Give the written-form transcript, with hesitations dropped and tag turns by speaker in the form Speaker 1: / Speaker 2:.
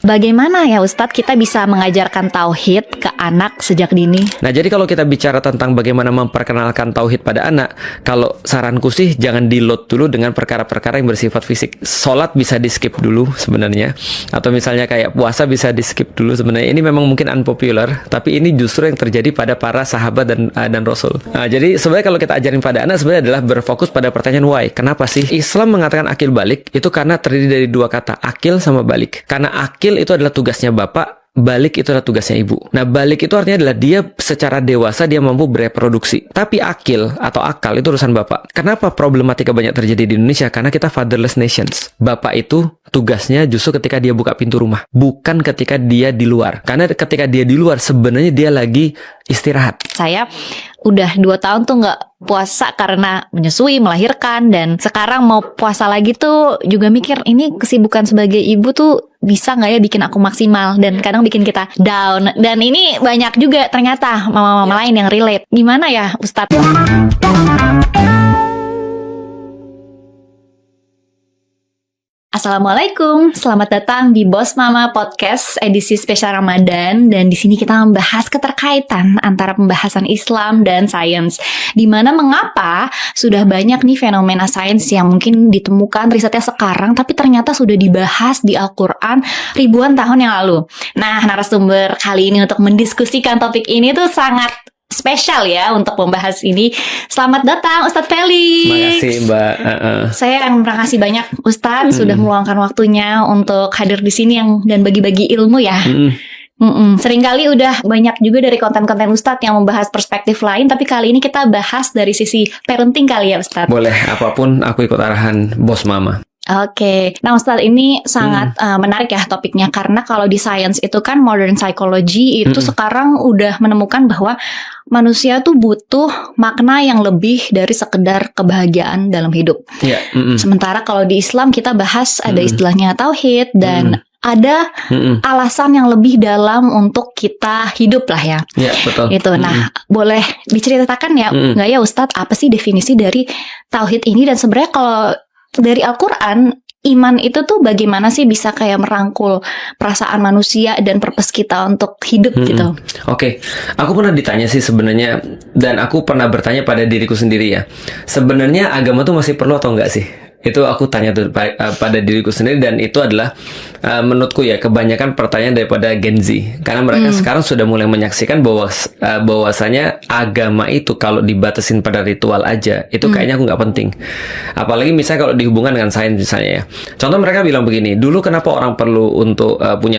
Speaker 1: Bagaimana ya Ustadz kita bisa mengajarkan tauhid ke anak sejak dini?
Speaker 2: Nah, jadi kalau kita bicara tentang bagaimana memperkenalkan tauhid pada anak, kalau saranku sih jangan di-load dulu dengan perkara-perkara yang bersifat fisik. Sholat bisa di-skip dulu sebenarnya, atau misalnya kayak puasa bisa di-skip dulu sebenarnya. Ini memang mungkin unpopular, tapi ini justru yang terjadi pada para sahabat dan Rasul. Nah, jadi sebenarnya kalau kita ajarin pada anak sebenarnya adalah berfokus pada pertanyaan why. Kenapa sih Islam mengatakan akil balik? Itu karena terdiri dari dua kata, akil sama balik. Karena akil itu adalah tugasnya bapak, balik itu adalah tugasnya ibu. Nah, balik itu artinya adalah dia secara dewasa dia mampu bereproduksi. Tapi akil atau akal itu urusan bapak. Kenapa problematika banyak terjadi di Indonesia? Karena kita fatherless nations. Bapak itu tugasnya justru ketika dia buka pintu rumah, bukan ketika dia di luar. Karena ketika dia di luar sebenarnya dia lagi istirahat.
Speaker 1: Saya udah 2 tahun tuh nggak puasa karena menyusui, melahirkan, dan sekarang mau puasa lagi tuh juga mikir ini kesibukan sebagai ibu tuh bisa nggak ya bikin aku maksimal, dan kadang bikin kita down. Dan ini banyak juga ternyata mama-mama lain yang relate. Gimana ya Ustadz? Assalamualaikum, selamat datang di Boss Mama Podcast edisi spesial Ramadan, dan di sini kita membahas keterkaitan antara pembahasan Islam dan sains. Dimana mengapa sudah banyak nih fenomena sains yang mungkin ditemukan risetnya sekarang, tapi ternyata sudah dibahas di Al-Quran ribuan tahun yang lalu. Nah, narasumber kali ini untuk mendiskusikan topik ini tuh sangat spesial ya untuk membahas ini. Selamat datang Ustadz Felix.
Speaker 2: Terima kasih Mbak.
Speaker 1: Saya yang terima kasih banyak Ustadz sudah meluangkan waktunya untuk hadir di sini dan bagi-bagi ilmu ya. Seringkali udah banyak juga dari konten-konten Ustadz yang membahas perspektif lain, tapi kali ini kita bahas dari sisi parenting kali ya Ustadz.
Speaker 2: Boleh, apapun aku ikut arahan Bos Mama.
Speaker 1: Oke, nah Ustadz ini sangat menarik ya topiknya, karena kalau di sains itu kan modern psychology itu sekarang udah menemukan bahwa manusia tuh butuh makna yang lebih dari sekedar kebahagiaan dalam hidup. Sementara kalau di Islam kita bahas ada istilahnya tauhid dan ada alasan yang lebih dalam untuk kita hidup lah ya.
Speaker 2: Iya, betul.
Speaker 1: Itu. Nah, boleh diceritakan ya, nggak ya Ustadz, apa sih definisi dari tauhid ini, dan sebenarnya kalau dari Al-Quran, iman itu tuh bagaimana sih bisa kayak merangkul perasaan manusia dan purpose kita untuk hidup gitu.
Speaker 2: Oke, aku pernah ditanya sih sebenarnya, dan aku pernah bertanya pada diriku sendiri ya. Sebenarnya agama tuh masih perlu atau enggak sih? Itu aku tanya tuh pada diriku sendiri, dan itu adalah menurutku ya kebanyakan pertanyaan daripada Gen Z, karena mereka sekarang sudah mulai menyaksikan bahwasanya agama itu kalau dibatasin pada ritual aja itu kayaknya aku nggak penting. Apalagi misalnya kalau dihubungkan dengan sains misalnya ya. Contoh mereka bilang begini, dulu kenapa orang perlu untuk punya